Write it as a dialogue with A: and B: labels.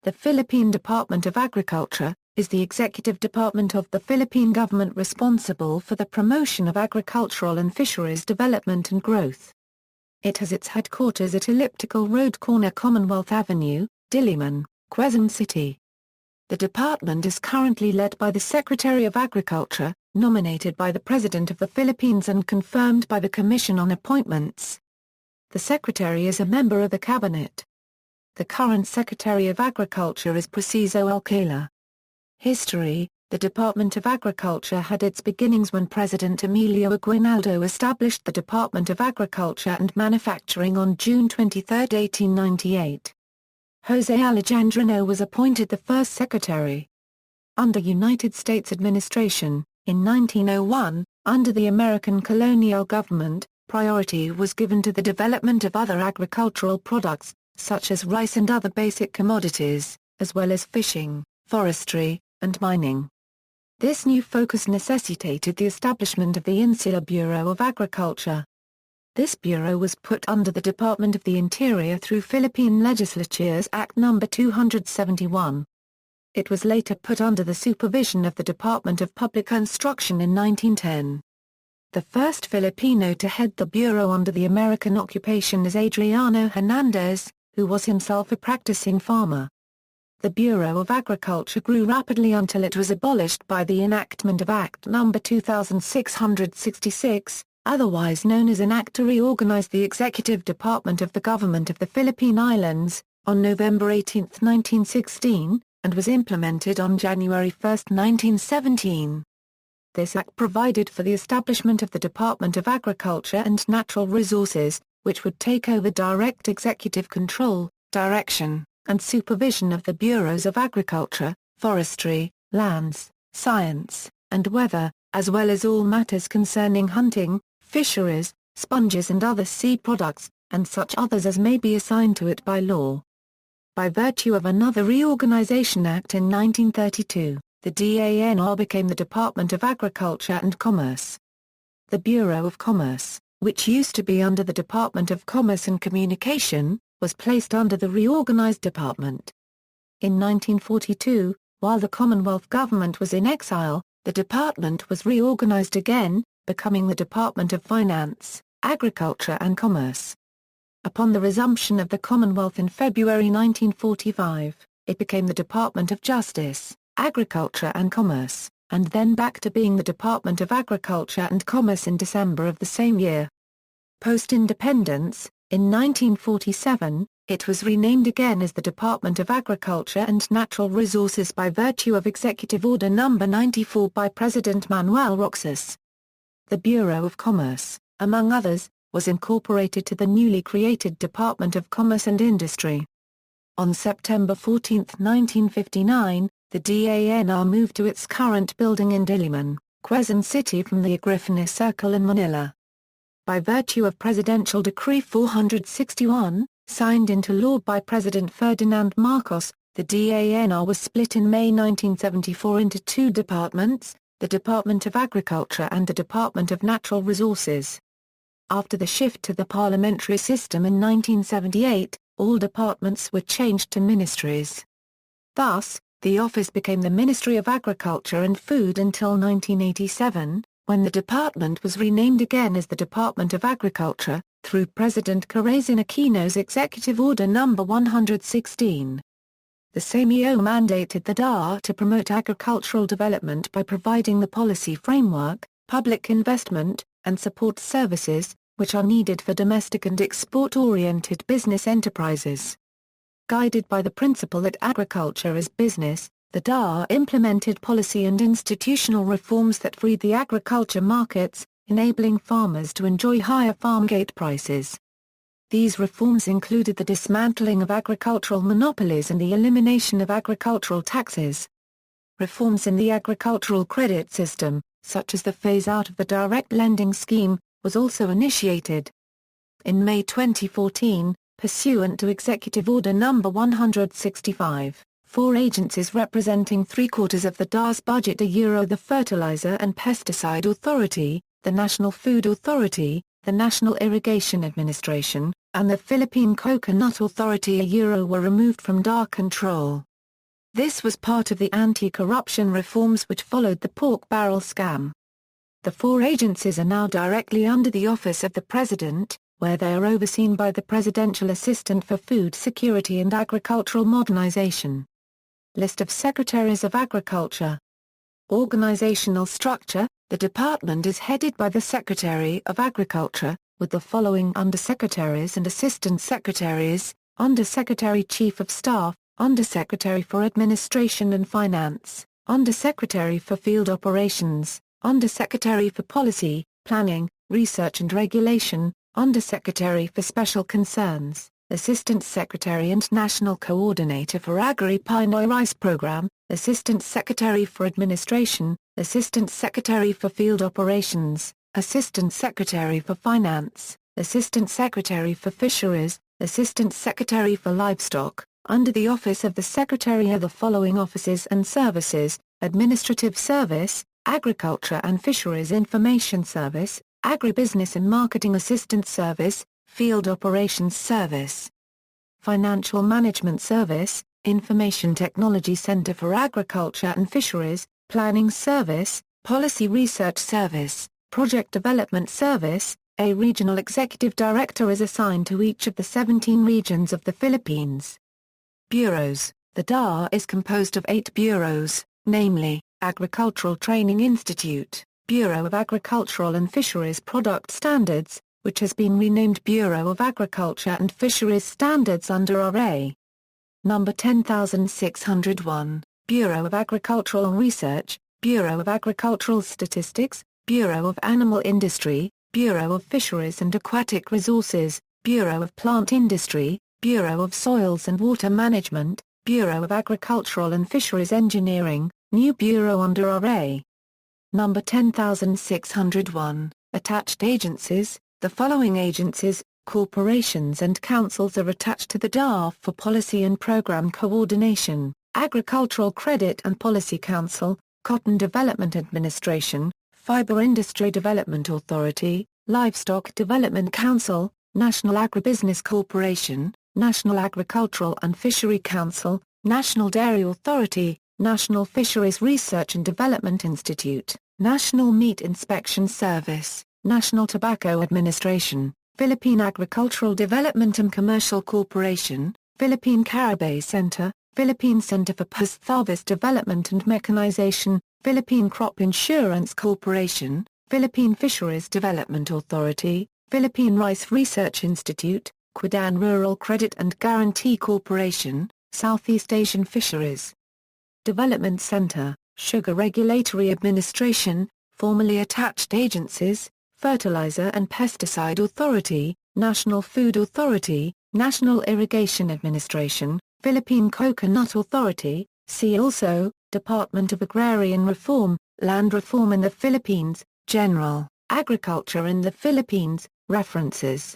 A: The Philippine Department of Agriculture is the executive department of the Philippine government responsible for the promotion of agricultural and fisheries development and growth. It has its headquarters at Elliptical Road corner Commonwealth Avenue, Diliman, Quezon City. The department is currently led by the Secretary of Agriculture, nominated by the President of the Philippines and confirmed by the Commission on Appointments. The Secretary is a member of the Cabinet. The current Secretary of Agriculture is Proceso Alcala. History: the Department of Agriculture had its beginnings when President Emilio Aguinaldo established the Department of Agriculture and Manufacturing on June 23, 1898. Jose Alejandrino was appointed the first secretary. Under United States administration, in 1901, under the American colonial government, priority was given to the development of other agricultural products, such as rice and other basic commodities, as well as fishing, forestry, and mining. This new focus necessitated the establishment of the Insular Bureau of Agriculture. This bureau was put under the Department of the Interior through Philippine Legislature's Act No. 271. It was later put under the supervision of the Department of Public Instruction in 1910. The first Filipino to head the bureau under the American occupation is Adriano Hernandez, who was himself a practicing farmer. The Bureau of Agriculture grew rapidly until it was abolished by the enactment of Act No. 2666, otherwise known as an Act to reorganize the Executive Department of the Government of the Philippine Islands, on November 18, 1916, and was implemented on January 1, 1917. This act provided for the establishment of the Department of Agriculture and Natural Resources, which would take over direct executive control, direction, and supervision of the bureaus of agriculture, forestry, lands, science, and weather, as well as all matters concerning hunting, fisheries, sponges and other sea products, and such others as may be assigned to it by law. By virtue of another Reorganization Act in 1932, the DANR became the Department of Agriculture and Commerce. The Bureau of Commerce, which used to be under the Department of Commerce and Communication, was placed under the reorganized department. In 1942, while the Commonwealth government was in exile, the department was reorganized again, becoming the Department of Finance, Agriculture and Commerce. Upon the resumption of the Commonwealth in February 1945, it became the Department of Justice, Agriculture and Commerce, and then back to being the Department of Agriculture and Commerce in December of the same year. Post-independence, in 1947, it was renamed again as the Department of Agriculture and Natural Resources by virtue of Executive Order No. 94 by President Manuel Roxas. The Bureau of Commerce, among others, was incorporated to the newly created Department of Commerce and Industry. On September 14, 1959, the DANR moved to its current building in Diliman, Quezon City from the Agriculture Circle in Manila. By virtue of Presidential Decree 461, signed into law by President Ferdinand Marcos, the DANR was split in May 1974 into two departments, the Department of Agriculture and the Department of Natural Resources. After the shift to the parliamentary system in 1978, all departments were changed to ministries. Thus, the office became the Ministry of Agriculture and Food until 1987, when the department was renamed again as the Department of Agriculture, through President Corazon Aquino's Executive Order No. 116. The same year mandated the DAR to promote agricultural development by providing the policy framework, public investment, and support services, which are needed for domestic and export-oriented business enterprises. Guided by the principle that agriculture is business, the DAR implemented policy and institutional reforms that freed the agriculture markets, enabling farmers to enjoy higher farm gate prices. These reforms included the dismantling of agricultural monopolies and the elimination of agricultural taxes. Reforms in the agricultural credit system, such as the phase-out of the direct lending scheme, was also initiated. In May 2014, pursuant to Executive Order No. 165, 4 agencies representing 3/4 of the DAR's budget the Fertilizer and Pesticide Authority, the National Food Authority, the National Irrigation Administration, and the Philippine Coconut Authority were removed from DAR control. This was part of the anti-corruption reforms which followed the pork barrel scam. The four agencies are now directly under the Office of the President, where they are overseen by the Presidential Assistant for Food Security and Agricultural Modernization. List of Secretaries of Agriculture. Organizational structure: the department is headed by the Secretary of Agriculture, with the following Undersecretaries and Assistant Secretaries: Undersecretary Chief of Staff, Undersecretary for Administration and Finance, Undersecretary for Field Operations, Undersecretary for Policy, Planning, Research and Regulation, Undersecretary for Special Concerns, Assistant Secretary and National Coordinator for Agri-Pinoy Rice Program, Assistant Secretary for Administration, Assistant Secretary for Field Operations, Assistant Secretary for Finance, Assistant Secretary for Fisheries, Assistant Secretary for Livestock. Under the Office of the Secretary are the following offices and services: Administrative Service, Agriculture and Fisheries Information Service, Agribusiness and Marketing Assistance Service, Field Operations Service, Financial Management Service, Information Technology Center for Agriculture and Fisheries, Planning Service, Policy Research Service, Project Development Service. A regional executive director is assigned to each of the 17 regions of the Philippines. Bureaus: the DA is composed of 8 bureaus, namely, Agricultural Training Institute, Bureau of Agricultural and Fisheries Product Standards, which has been renamed Bureau of Agriculture and Fisheries Standards under RA. Number 10601, Bureau of Agricultural Research, Bureau of Agricultural Statistics, Bureau of Animal Industry, Bureau of Fisheries and Aquatic Resources, Bureau of Plant Industry, Bureau of Soils and Water Management, Bureau of Agricultural and Fisheries Engineering, new bureau under RA. Number 10601, Attached Agencies. The following agencies, corporations and councils are attached to the DA for policy and program coordination: Agricultural Credit and Policy Council, Cotton Development Administration, Fiber Industry Development Authority, Livestock Development Council, National Agribusiness Corporation, National Agricultural and Fishery Council, National Dairy Authority, National Fisheries Research and Development Institute, National Meat Inspection Service, National Tobacco Administration, Philippine Agricultural Development and Commercial Corporation, Philippine Carabao Center, Philippine Center for Post-Harvest Development and Mechanization, Philippine Crop Insurance Corporation, Philippine Fisheries Development Authority, Philippine Rice Research Institute, Quezon Rural Credit and Guarantee Corporation, Southeast Asian Fisheries Development Center, Sugar Regulatory Administration, formerly attached agencies, Fertilizer and Pesticide Authority, National Food Authority, National Irrigation Administration, Philippine Coconut Authority. See also, Department of Agrarian Reform, Land Reform in the Philippines, General, Agriculture in the Philippines, References.